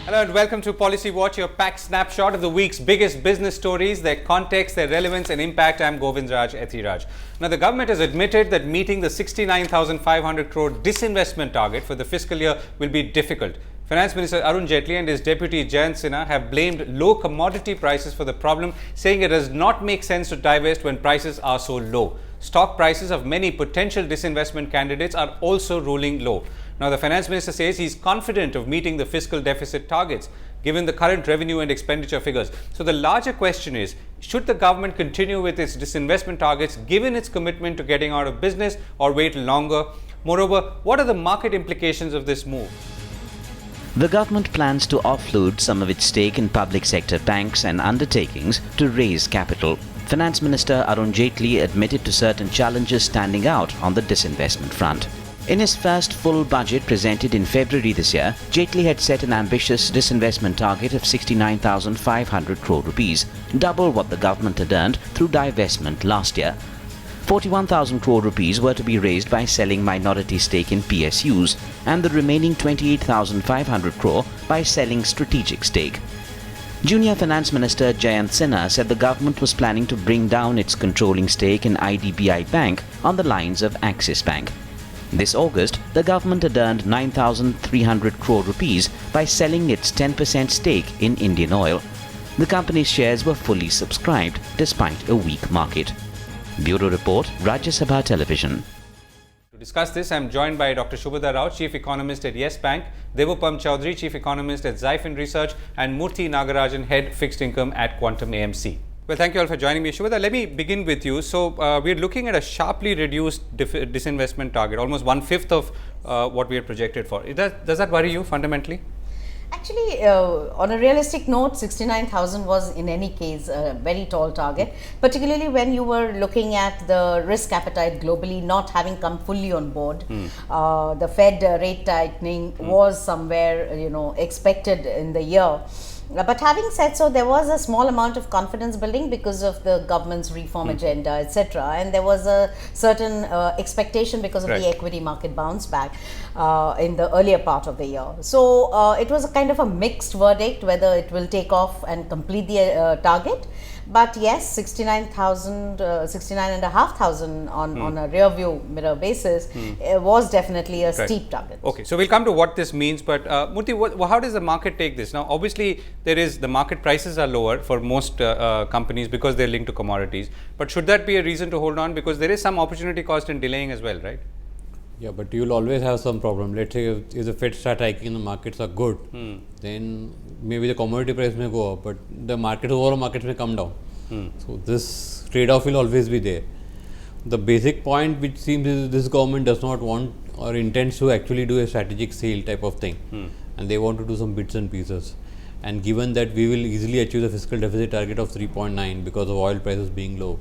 Hello and welcome to Policy Watch, your packed snapshot of the week's biggest business stories, their context, their relevance and impact. I'm Govindraj, Ethiraj. Now, the government has admitted that meeting the 69,500 crore disinvestment target for the fiscal year will be difficult. Finance Minister Arun Jaitley and his deputy Jayant Sinha have blamed low commodity prices for the problem, saying it does not make sense to divest when prices are so low. Stock prices of many potential disinvestment candidates are also rolling low. Now, the Finance Minister says he's confident of meeting the fiscal deficit targets, given the current revenue and expenditure figures. So the larger question is, should the government continue with its disinvestment targets, given its commitment to getting out of business, or wait longer? Moreover, what are the market implications of this move? The government plans to offload some of its stake in public sector banks and undertakings to raise capital. Finance Minister Arun Jaitley admitted to certain challenges standing out on the disinvestment front. In his first full budget presented in February this year, Jaitley had set an ambitious disinvestment target of 69,500 crore rupees, double what the government had earned through divestment last year. 41,000 crore rupees were to be raised by selling minority stake in PSUs and the remaining 28,500 crore by selling strategic stake. Junior Finance Minister Jayant Sinha said the government was planning to bring down its controlling stake in IDBI Bank on the lines of Axis Bank. This August, the government had earned 9,300 crore rupees by selling its 10% stake in Indian Oil. The company's shares were fully subscribed despite a weak market. Bureau Report, Rajya Sabha Television. To discuss this, I am joined by Dr. Shubhada, Chief Economist at Yes Bank, Debopam Chaudhari, Chief Economist at Zyfin Research, and Murthy Nagarajan, Head Fixed Income at Quantum AMC. Well, thank you all for joining me. Shubhada, let me begin with you. So, we're looking at a sharply reduced disinvestment target, almost 1/5 of what we had projected for. Does that worry you fundamentally? Actually, on a realistic note, 69,000 was in any case a very tall target, particularly when you were looking at the risk appetite globally not having come fully on board. The Fed rate tightening was somewhere, expected in the year. But having said so, there was a small amount of confidence building because of the government's reform agenda, etc. And there was a certain expectation because of the equity market bounce back in the earlier part of the year. So it was a kind of a mixed verdict whether it will take off and complete the target. But yes, 69,500 on a rear view mirror basis was definitely a steep target. Okay, so we'll come to what this means, but Murthy, how does the market take this? Now, obviously, the market prices are lower for most companies because they're linked to commodities. But should that be a reason to hold on? Because there is some opportunity cost in delaying as well, right? Yeah, but you'll always have some problem. Let's say if the Fed start hiking and the markets are good, then maybe the commodity price may go up, but the overall markets may come down. So this trade-off will always be there. The basic point which seems is this government does not want or intends to actually do a strategic sale type of thing, and they want to do some bits and pieces. And given that we will easily achieve the fiscal deficit target of 3.9 because of oil prices being low,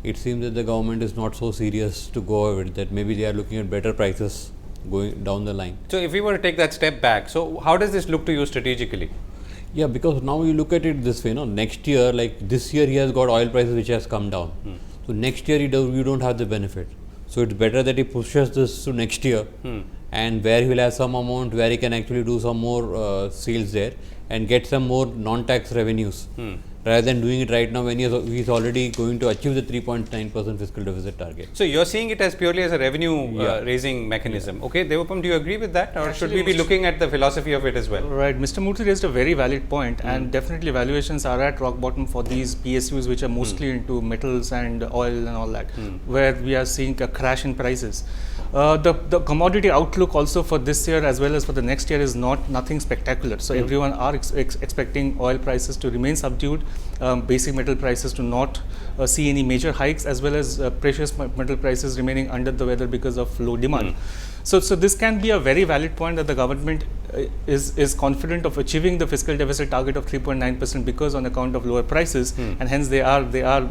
it seems that the government is not so serious to go over it, that maybe they are looking at better prices going down the line. So if we were to take that step back, so how does this look to you strategically? Yeah, because now you look at it this way, next year, like this year he has got oil prices which has come down. So next year you don't have the benefit. So it's better that he pushes this to next year and where he will have some amount where he can actually do some more sales there and get some more non-tax revenues. Rather than doing it right now when he's already going to achieve the 3.9% fiscal deficit target. So you're seeing it as purely as a revenue raising mechanism. Okay, Debopam, do you agree with that, or should we be looking at the philosophy of it as well? Right, Mr. Murthy raised a very valid point, and definitely valuations are at rock bottom for these PSUs which are mostly into metals and oil and all that, where we are seeing a crash in prices. The commodity outlook also for this year as well as for the next year is nothing spectacular. So everyone are expecting oil prices to remain subdued, basic metal prices to not see any major hikes, as well as precious metal prices remaining under the weather because of low demand. So this can be a very valid point that the government is confident of achieving the fiscal deficit target of 3.9% because on account of lower prices, and hence they are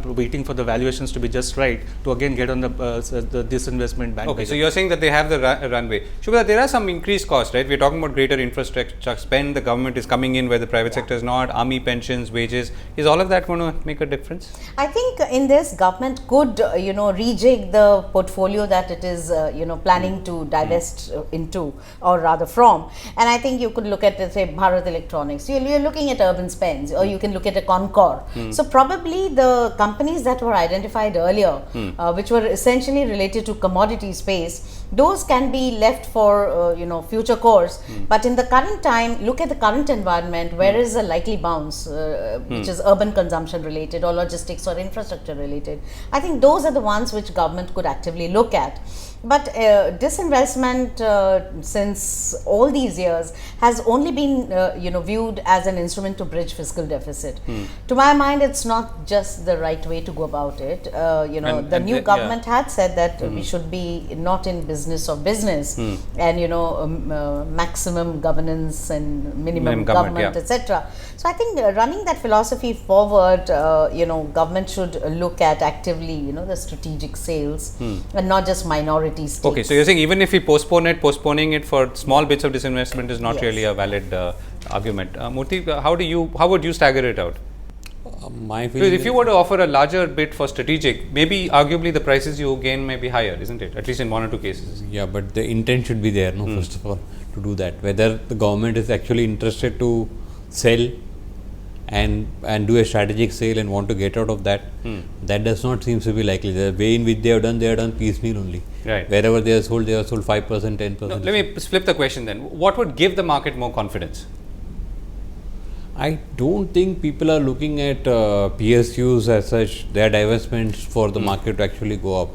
waiting for the valuations to be just right to again get on the disinvestment bank. Okay, so you're saying that they have the runway. Shubhada, there are some increased costs, right? We're talking about greater infrastructure spend. The government is coming in where the private sector is not. Army pensions, wages. Is all of that going to make a difference? I think in this, government could rejig the portfolio that it is planning to divest into, or rather from. And I think you could look at, say, Bharat Electronics. You're looking at urban spends, or you can look at a Concor. So probably the companies that were identified earlier, which were essentially related to commodity space, those can be left for future course. But in the current time, look at the current environment. Where is a likely bounce, which is urban consumption related or logistics or infrastructure related? I think those are the ones which government could actively look at. But disinvestment since all these years has only been viewed as an instrument to bridge fiscal deficit. To my mind, it's not just the right way to go about it. The new government had said that we should be not in business of business and maximum governance and minimum government, etc. So I think running that philosophy forward, government should look at actively the strategic sales and not just minority stakes. Okay, so you're saying even if we postponing it for small bits of disinvestment is not really a valid argument. Murthy, how would you stagger it out? My feeling Because if you were to offer a larger bit for strategic, maybe arguably the prices you gain may be higher, isn't it? At least in 1 or 2 cases. Yeah, but the intent should be there, first of all, to do that. Whether the government is actually interested to sell and do a strategic sale and want to get out of that, that does not seem to be likely. The way in which they have done piecemeal only. Right. Wherever they are sold 5%, 10%. No, let me flip the question then. What would give the market more confidence? I don't think people are looking at PSUs as such, their divestments for the market to actually go up.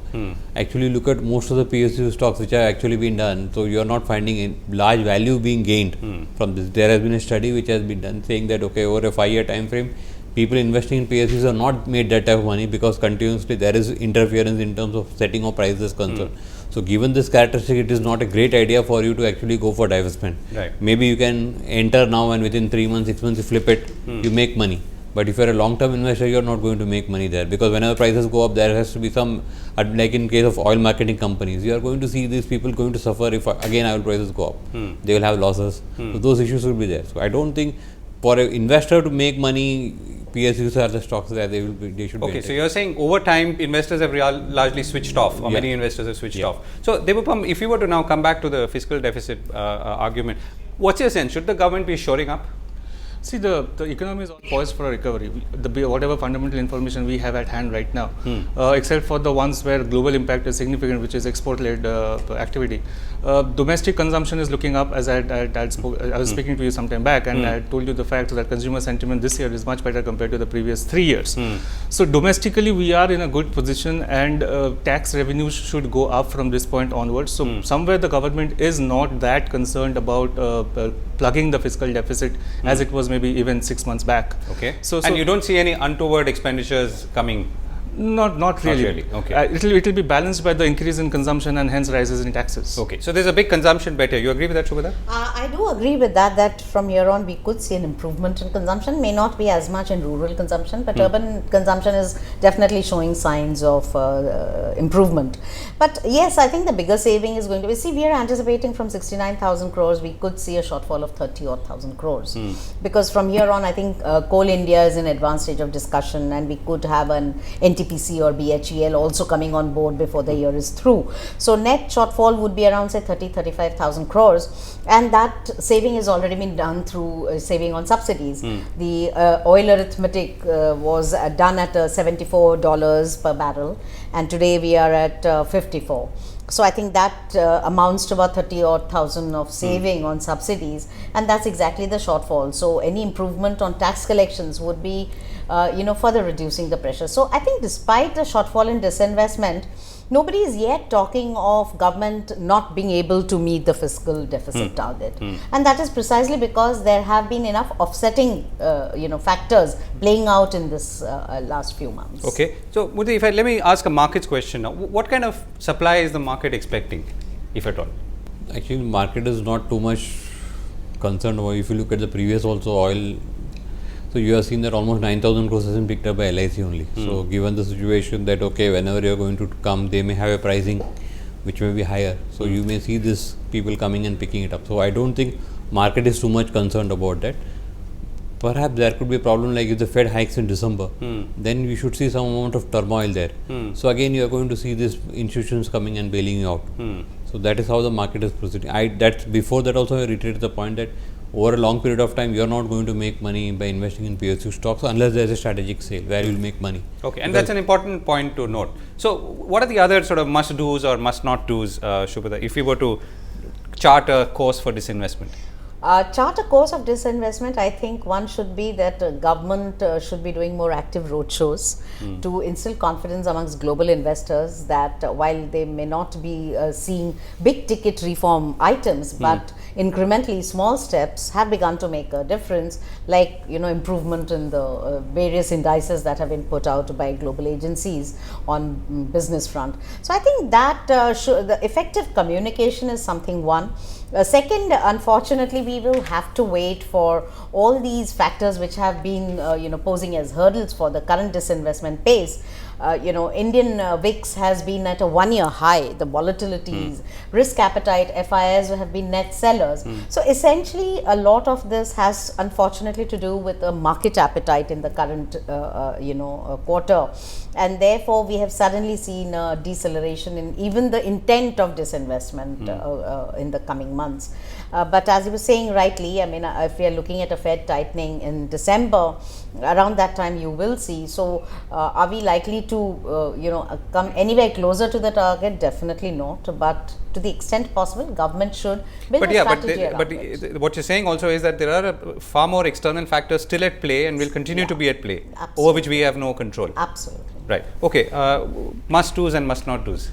Actually look at most of the PSU stocks which have actually been done. So you are not finding a large value being gained from this. There has been a study which has been done saying that over a 5-year time frame, people investing in PSUs are not made that type of money because continuously there is interference in terms of setting of prices concerned. So given this characteristic, it is not a great idea for you to actually go for divestment. Right. Maybe you can enter now and within 3 months, 6 months you flip it, you make money. But if you are a long-term investor, you are not going to make money there, because whenever prices go up, there has to be some, like in case of oil marketing companies, you are going to see these people going to suffer if again oil prices go up. They will have losses. So those issues will be there. So I don't think for an investor to make money, PSUs are the stocks that they should be. Okay, so you're saying over time investors have largely switched off, or many investors have switched off. So Debopam, if you were to now come back to the fiscal deficit argument, what's your sense? Should the government be shoring up? See, the economy is poised for a recovery. Whatever fundamental information we have at hand right now, except for the ones where global impact is significant, which is export-led activity. Domestic consumption is looking up, as I was speaking to you some time back, and I told you the fact that consumer sentiment this year is much better compared to the previous 3 years. So domestically, we are in a good position, and tax revenues should go up from this point onwards. So somewhere the government is not that concerned about plugging the fiscal deficit as it was maybe even 6 months back. Okay. And you don't see any untoward expenditures coming? Not really. Okay. It will be balanced by the increase in consumption and hence rises in taxes. Okay. So there's a big consumption bet here. You agree with that, Shubhada? I do agree with that from here on we could see an improvement in consumption. May not be as much in rural consumption, but urban consumption is definitely showing signs of improvement. But yes, I think the bigger saving is going to be, we are anticipating from 69,000 crores, we could see a shortfall of 30,000 crores. Because from here on, I think Coal India is in advanced stage of discussion, and we could have an NTPC or BHEL also coming on board before the year is through. So net shortfall would be around, say, 35,000 crores, and that saving has already been done through saving on subsidies. The oil arithmetic was done at $74 per barrel, and today we are at 54. So I think that amounts to about 30,000 of saving on subsidies, and that's exactly the shortfall. So any improvement on tax collections would be further reducing the pressure. So I think despite the shortfall in disinvestment, nobody is yet talking of government not being able to meet the fiscal deficit target. And that is precisely because there have been enough offsetting factors playing out in this last few months. Okay. So Murthy, let me ask a markets question now. What kind of supply is the market expecting, if at all? Actually, the market is not too much concerned about. If you look at the previous also oil, so you have seen that almost 9,000 crores has been picked up by LIC only. So given the situation that whenever you are going to come, they may have a pricing which may be higher. So you may see this people coming and picking it up. So I don't think market is too much concerned about that. Perhaps there could be a problem like if the Fed hikes in December, then we should see some amount of turmoil there. So again, you are going to see these institutions coming and bailing you out. So that is how the market is proceeding. Before that also I reiterated the point that over a long period of time, you are not going to make money by investing in PSU stocks unless there is a strategic sale where you will make money. Okay, and that's an important point to note. So, what are the other sort of must do's or must not do's, Shubhada, if we were to chart a course for disinvestment? Chart a course of disinvestment, I think one should be that government should be doing more active roadshows to instill confidence amongst global investors that while they may not be seeing big ticket reform items, but incrementally small steps have begun to make a difference, like improvement in the various indices that have been put out by global agencies on business front. So I think that the effective communication is something one. Second, unfortunately, we will have to wait for all these factors which have been posing as hurdles for the current disinvestment pace. Indian VIX has been at a 1-year high. The volatilities, risk appetite, FIIs have been net sellers. So essentially, a lot of this has unfortunately to do with the market appetite in the current quarter, and therefore we have suddenly seen a deceleration in even the intent of disinvestment in the coming months. But as you were saying rightly, I mean, if we are looking at a Fed tightening in December, around that time you will see. So, are we likely to, come anywhere closer to the target? Definitely not. But to the extent possible, government should build a strategy around it. What you're saying also is that there are far more external factors still at play and will continue to be at play, Absolutely. over which we have no control. Absolutely. Right. Okay. Must do's and must not do's.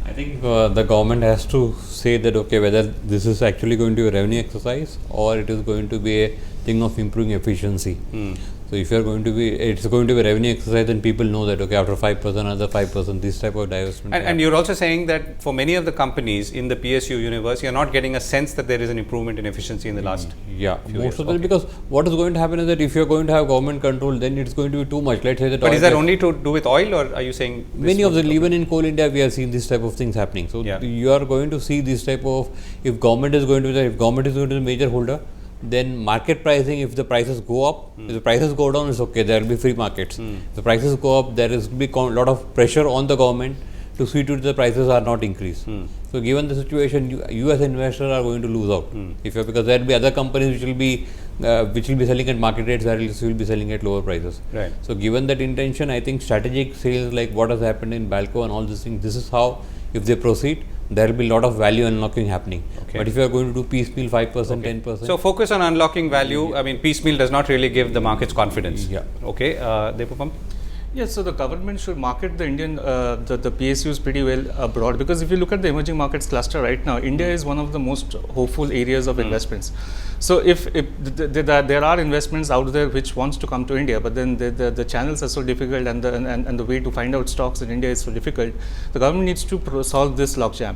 I think the government has to say that whether this is actually going to be a revenue exercise or it is going to be a thing of improving efficiency. So if it's going to be a revenue exercise, then people know that after 5%, another 5%, this type of divestment. And you're also saying that for many of the companies in the PSU universe, you're not getting a sense that there is an improvement in efficiency in the last few years. Most of them, because what is going to happen is that if you're going to have government control, then it's going to be too much. Let's say that. But is that only to do with oil, or are you saying many of the even in Coal India we have seen this type of things happening? So you are going to see this type of, if government is going to be the major holder, then market pricing, if the prices go up, if the prices go down, it's okay, there will be free markets. If the prices go up, there will be a lot of pressure on the government to see to it the prices are not increased. So given the situation, you as an investor are going to lose out. Because there will be other companies which will be selling at market rates, whereas you will be selling at lower prices. Right. So given that intention, I think strategic sales like what has happened in Balco and all these things, this is how, if they proceed, there will be a lot of value unlocking happening. Okay. But if you are going to do piecemeal 5%, 10%. So focus on unlocking value. I mean, piecemeal does not really give the markets confidence. Okay. Debopam? Yes, so the government should market the Indian the PSUs pretty well abroad, because if you look at the emerging markets cluster right now, India is one of the most hopeful areas of investments. So if there are investments out there which wants to come to India, but then the channels are so difficult and the way to find out stocks in India is so difficult, the government needs to solve this logjam.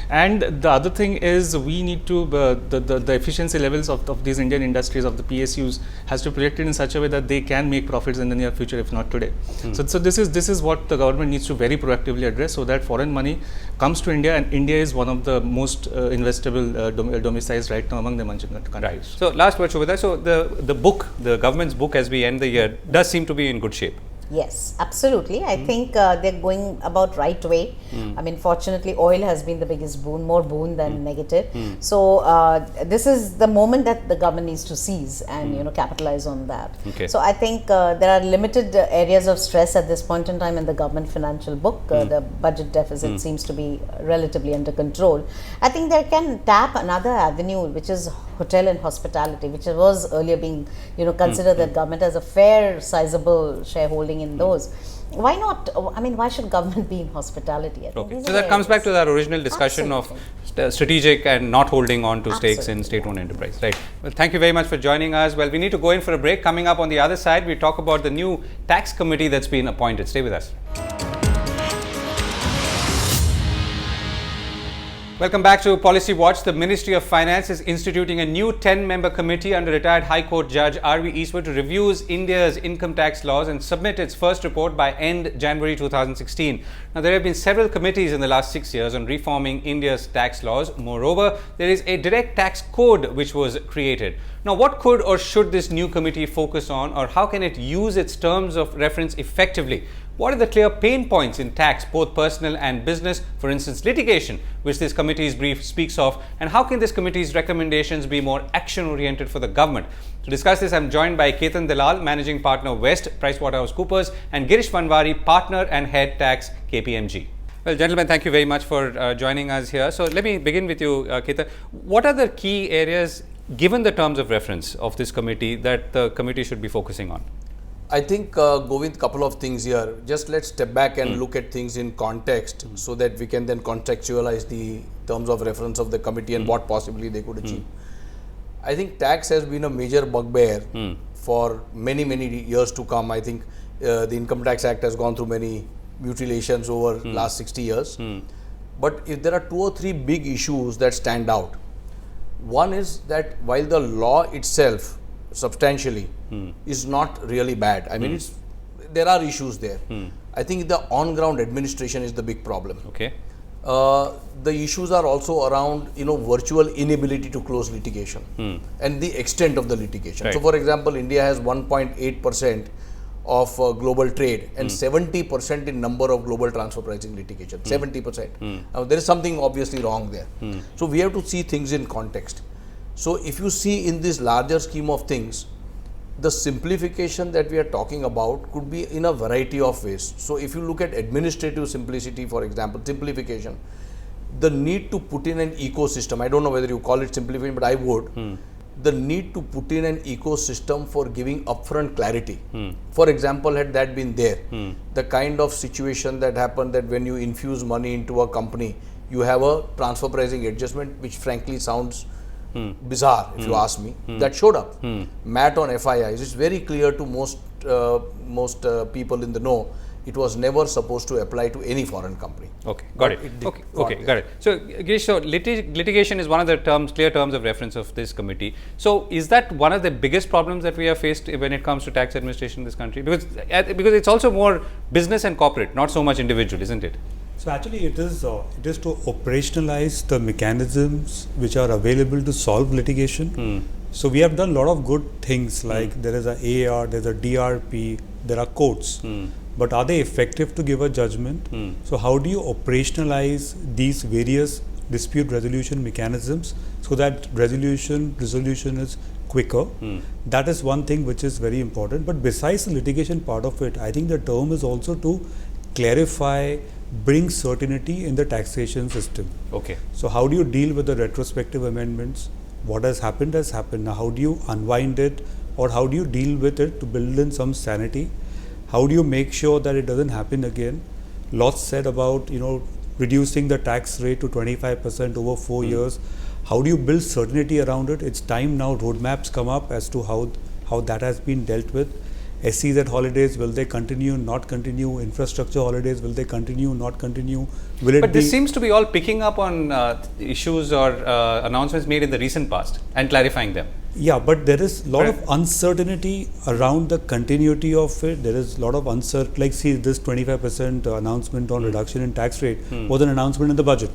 And the other thing is we need to the efficiency levels of these Indian industries, of the PSUs, has to be projected in such a way that they can make profits in the near future, if not today. So this is what the government needs to very proactively address, so that foreign money comes to India, and India is one of the most investable domiciles right now among the emerging countries. Right. So last word, Shubhada. So the government's book as we end the year does seem to be in good shape. Yes, absolutely. I think they're going about right way. I mean, fortunately, oil has been the biggest boon, more boon than negative. So this is the moment that the government needs to seize and capitalize on that. Okay. So I think there are limited areas of stress at this point in time in the government financial book. The budget deficit seems to be relatively under control. I think they can tap another avenue, which is hotel and hospitality, which was earlier being considered that government has a fair, sizable shareholding in those. Why not? I mean, why should government be in hospitality? Okay. So that comes back to our original discussion of strategic and not holding on to stakes in state-owned enterprise. Right. Well, thank you very much for joining us. Well, we need to go in for a break. Coming up on the other side, we talk about the new tax committee that's been appointed. Stay with us. Welcome back to Policy Watch. The Ministry of Finance is instituting a new 10-member committee under retired High Court Judge R.V. Eastwood to review India's income tax laws and submit its first report by end January 2016. Now, there have been several committees in the last 6 years on reforming India's tax laws. Moreover, there is a direct tax code which was created. Now, what could or should this new committee focus on, or how can it use its terms of reference effectively? What are the clear pain points in tax, both personal and business, for instance, litigation, which this committee's brief speaks of, and how can this committee's recommendations be more action-oriented for the government? To discuss this, I'm joined by Ketan Dalal, Managing Partner West, PricewaterhouseCoopers, and Girish Vanvari, Partner and Head Tax, KPMG. Well, gentlemen, thank you very much for joining us here. So let me begin with you, Ketan. What are the key areas, given the terms of reference of this committee, that the committee should be focusing on? I think, Govind, couple of things here. Just let's step back and look at things in context so that we can then contextualize the terms of reference of the committee and what possibly they could achieve. I think tax has been a major bugbear for many, many years to come. I think the Income Tax Act has gone through many mutilations over last 60 years. But if there are 2 or 3 big issues that stand out, one is that while the law itself substantially is not really bad, I mean, there are issues there. I think the on-ground administration is the big problem. Okay. The issues are also around, virtual inability to close litigation and the extent of the litigation. Right. So, for example, India has 1.8% of global trade and 70% in number of global transfer pricing litigation. 70%. Now, there is something obviously wrong there. So, we have to see things in context. So, if you see in this larger scheme of things, the simplification that we are talking about could be in a variety of ways. So, if you look at administrative simplicity, for example, simplification, the need to put in an ecosystem, I don't know whether you call it simplification, but I would, the need to put in an ecosystem for giving upfront clarity. For example, had that been there, the kind of situation that happened that when you infuse money into a company, you have a transfer pricing adjustment, which frankly sounds bizarre if you ask me, that showed up. MAT on FIIs, it's very clear to most people in the know, it was never supposed to apply to any foreign company. Okay, got it. Okay, got it. So, Girish, so litigation is one of the clear terms of reference of this committee. So, is that one of the biggest problems that we have faced when it comes to tax administration in this country? Because it's also more business and corporate, not so much individual, isn't it? So actually it is to operationalize the mechanisms which are available to solve litigation. So we have done a lot of good things like there is a AAR, there is a DRP, there are courts. But are they effective to give a judgment? So how do you operationalize these various dispute resolution mechanisms so that resolution is quicker? That is one thing which is very important. But besides the litigation part of it, I think the term is also to clarify, bring certainty in the taxation system. Okay. So how do you deal with the retrospective amendments? What has happened has happened. Now how do you unwind it, or how do you deal with it to build in some sanity? How do you make sure that it doesn't happen again? Lots said about reducing the tax rate to 25% over 4 years. How do you build certainty around it? It's time now roadmaps come up as to how that has been dealt with. SEZ holidays, will they continue, not continue? Infrastructure holidays, will they continue, not continue? But this seems to be all picking up on issues or announcements made in the recent past and clarifying them. Yeah, but there is a lot of uncertainty around the continuity of it. There is a lot of uncertainty. Like, see, this 25% announcement on reduction in tax rate was an announcement in the budget,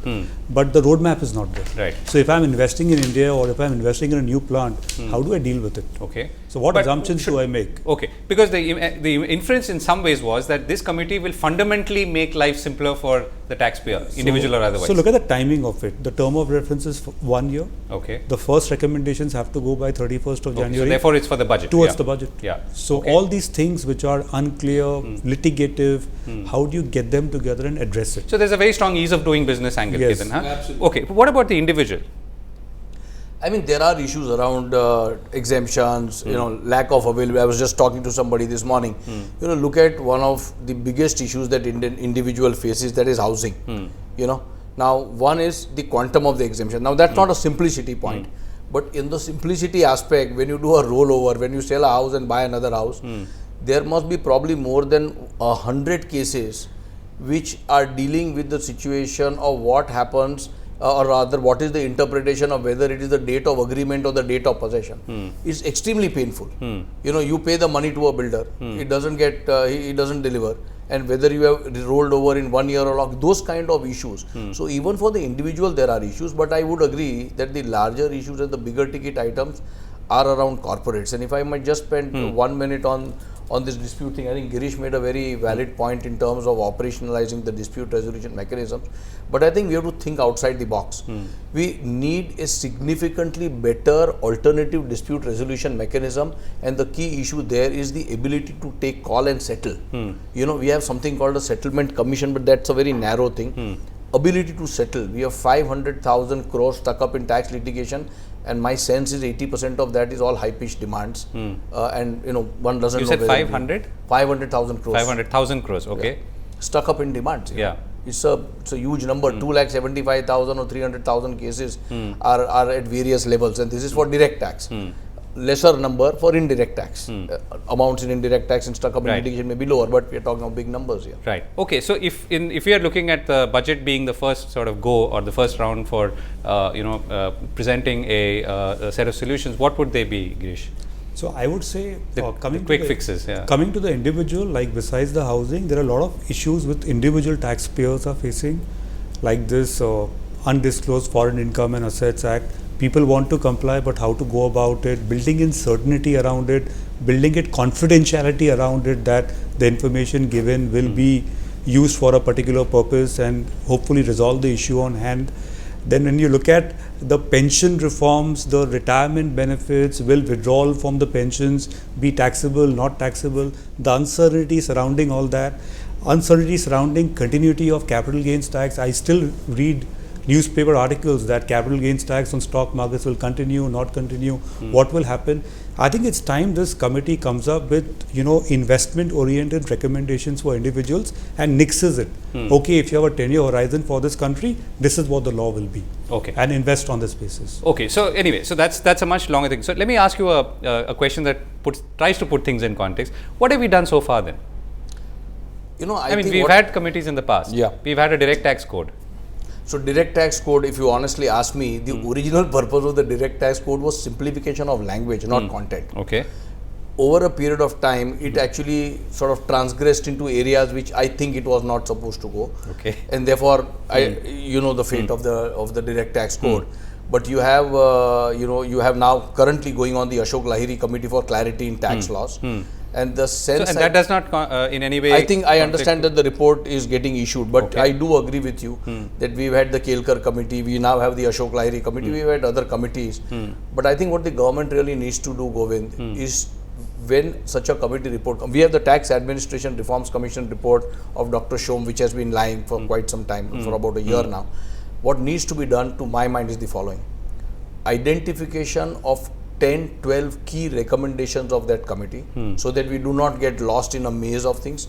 but the roadmap is not there. Right. So, if I'm investing in India or if I'm investing in a new plant, how do I deal with it? Okay. So, what assumptions do I make? Okay, because the inference in some ways was that this committee will fundamentally make life simpler for the taxpayer, individual or otherwise. So, look at the timing of it. The term of reference is 1 year. Okay. The first recommendations have to go by 31st of January. So therefore, it's for the budget. Towards the budget. Yeah. So all these things which are unclear, litigative, how do you get them together and address it? So there's a very strong ease of doing business angle, Yes. Ketan, huh? Absolutely. Okay, but what about the individual? I mean, there are issues around exemptions, lack of availability. I was just talking to somebody this morning. Look at one of the biggest issues that Indian individual faces, that is housing. Now, one is the quantum of the exemption. Now, that's not a simplicity point. But in the simplicity aspect, when you do a rollover, when you sell a house and buy another house, there must be probably more than 100 cases which are dealing with the situation of what happens, or rather what is the interpretation of whether it is the date of agreement or the date of possession. It's extremely painful. You pay the money to a builder, it doesn't he doesn't deliver. And whether you have rolled over in 1 year or not, those kind of issues. So even for the individual there are issues, but I would agree that the larger issues and the bigger ticket items are around corporates. And if I might just spend 1 minute on on this dispute thing. I think Girish made a very valid point in terms of operationalizing the dispute resolution mechanisms. But I think we have to think outside the box. We need a significantly better alternative dispute resolution mechanism, and the key issue there is the ability to take call and settle. You know, we have something called a settlement commission, but that's a very narrow thing. Ability to settle. We have 500,000 crores stuck up in tax litigation, and my sense is 80% of that is all high-pitched demands. And you know, one doesn't You know said whether 500? 500,000 crores. 500,000 crores, okay. Stuck up in demands. Yeah. It's a huge number. 2,75,000 or 300,000 cases are at various levels, and this is for direct tax. Lesser number for indirect tax. Amounts in indirect tax and stuck up in litigation may be lower, but we are talking of big numbers here. Right. Okay. So if we are looking at the budget being the first sort of go or the first round for presenting a set of solutions, what would they be, Girish? So I would say coming quick fixes. Yeah. Coming to the individual, like besides the housing, there are a lot of issues with individual taxpayers are facing, like this undisclosed foreign income and assets act. People want to comply, but how to go about it, building in certainty around it, building it confidentiality around it, that the information given will be used for a particular purpose and hopefully resolve the issue on hand. Then when you look at the pension reforms, the retirement benefits, will withdrawal from the pensions be taxable, not taxable, the uncertainty surrounding all that, uncertainty surrounding continuity of capital gains tax. I still read newspaper articles that capital gains tax on stock markets will continue, not continue, what will happen. I think it's time this committee comes up with, investment oriented recommendations for individuals and nixes it. Okay, if you have a 10-year horizon for this country, this is what the law will be. Okay. And invest on this basis. Okay, so anyway, so that's a much longer thing. So let me ask you a question that tries to put things in context. What have we done so far then? I mean, think we've had committees in the past. Yeah. We've had a direct tax code. So direct tax code, if you honestly ask me, the original purpose of the direct tax code was simplification of language, not content. Okay. Over a period of time, it actually sort of transgressed into areas which I think it was not supposed to go. Okay. And therefore, you know the fate of the direct tax code. But you have, you have now currently going on the Ashok Lahiri Committee for Clarity in Tax Laws. And the sense that does not in any way. I think I understand that the report is getting issued, but I do agree with you that we've had the Kelkar committee, we now have the Ashok Lahiri committee, we've had other committees. But I think what the government really needs to do, Govind, is when such a committee report comes. We have the Tax Administration Reforms Commission report of Dr. Shom, which has been lying for quite some time, for about a year now. What needs to be done, to my mind, is the following: identification of 10-12 key recommendations of that committee, so that we do not get lost in a maze of things,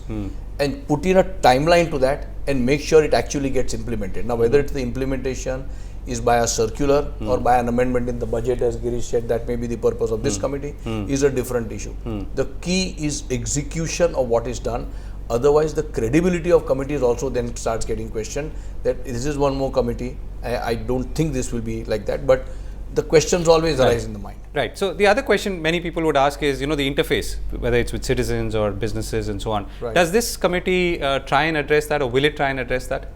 and put in a timeline to that and make sure it actually gets implemented. Now, whether it's the implementation is by a circular or by an amendment in the budget, as Girish said, that may be the purpose of this committee, is a different issue. The key is execution of what is done. Otherwise, the credibility of committees also then starts getting questioned, that this is one more committee. I don't think this will be like that, but the questions always arise in the mind. Right. So the other question many people would ask is, the interface, whether it's with citizens or businesses and so on. Right. Does this committee try and address that, or will it try and address that?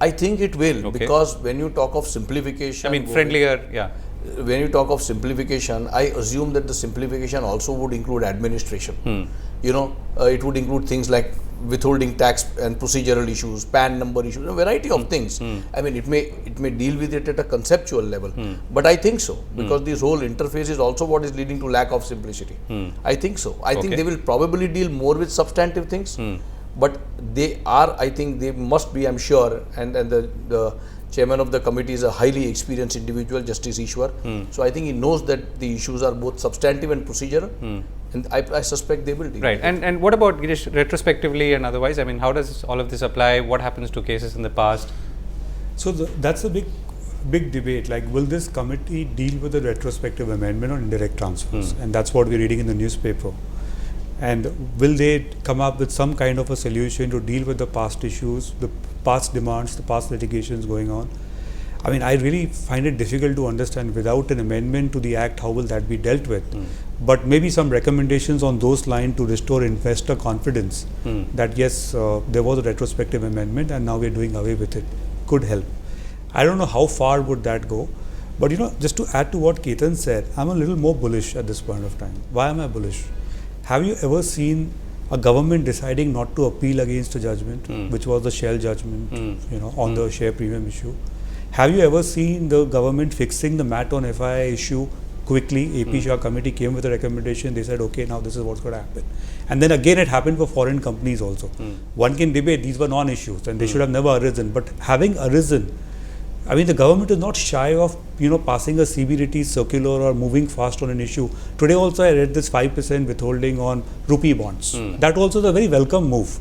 I think it will, because when you talk of simplification, friendlier, yeah. When you talk of simplification, I assume that the simplification also would include administration. It would include things like withholding tax and procedural issues, PAN number issues, a variety of things. I mean, it may deal with it at a conceptual level, but I think so, because this whole interface is also what is leading to lack of simplicity. I think so. I think they will probably deal more with substantive things, but I think they must be, I'm sure, and the chairman of the committee is a highly experienced individual, Justice Ishwar. So I think he knows that the issues are both substantive and procedural, and I suspect they will deal. Right. And what about Girish, retrospectively and otherwise? I mean, how does all of this apply? What happens to cases in the past? So that's a big debate. Like, will this committee deal with the retrospective amendment on indirect transfers? And that's what we're reading in the newspaper. And will they come up with some kind of a solution to deal with the past issues, the past demands, the past litigations going on? I mean, I really find it difficult to understand, without an amendment to the Act, how will that be dealt with? But maybe some recommendations on those lines to restore investor confidence that yes, there was a retrospective amendment and now we're doing away with it, could help. I don't know how far would that go, but just to add to what Ketan said, I'm a little more bullish at this point of time. Why am I bullish? have you ever seen a government deciding not to appeal against a judgment, which was the Shell judgment, on the share premium issue? Have you ever seen the government fixing the MAT on FII issue quickly? AP Shah committee came with a recommendation. They said, okay, now this is what's going to happen. And then again, it happened for foreign companies also. One can debate these were non-issues and they should have never arisen. But having arisen, I mean, the government is not shy of passing a CBDT circular or moving fast on an issue. Today also I read this 5% withholding on rupee bonds. That also is a very welcome move.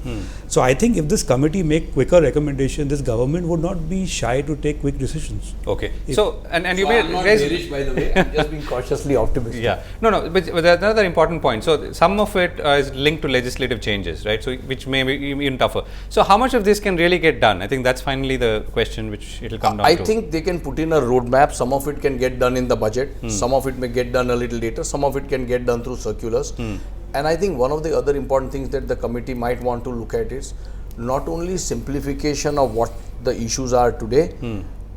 So I think if this committee make quicker recommendation, this government would not be shy to take quick decisions. Okay. So, and you So may I'm not raise... bearish, by the way. I'm just being cautiously optimistic. Yeah. No, but there's another important point. So, some of it is linked to legislative changes, right? So, which may be even tougher. So, how much of this can really get done? I think that's finally the question which it will come down to. I think they can put in a roadmap. Some of it can get done in the budget. Some of it may get done a little later. Some of it can get done through circulars. And I think one of the other important things that the committee might want to look at is not only simplification of what the issues are today,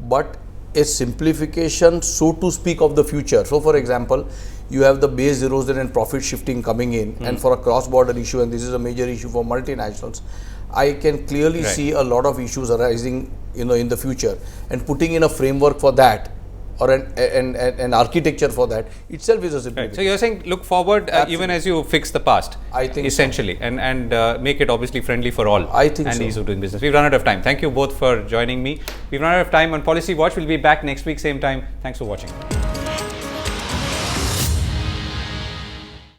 but a simplification, so to speak, of the future. So, for example, you have the base erosion and profit shifting coming in, and for a cross-border issue, and this is a major issue for multinationals, I can clearly see a lot of issues arising, in the future, and putting in a framework for that, or an architecture for that itself is a simplification. Right. So you're saying look forward even as you fix the past. I think essentially, so. and make it obviously friendly for all. I think and so. ease of doing business. We've run out of time. Thank you both for joining me. We've run out of time on Policy Watch. We'll be back next week, same time. Thanks for watching.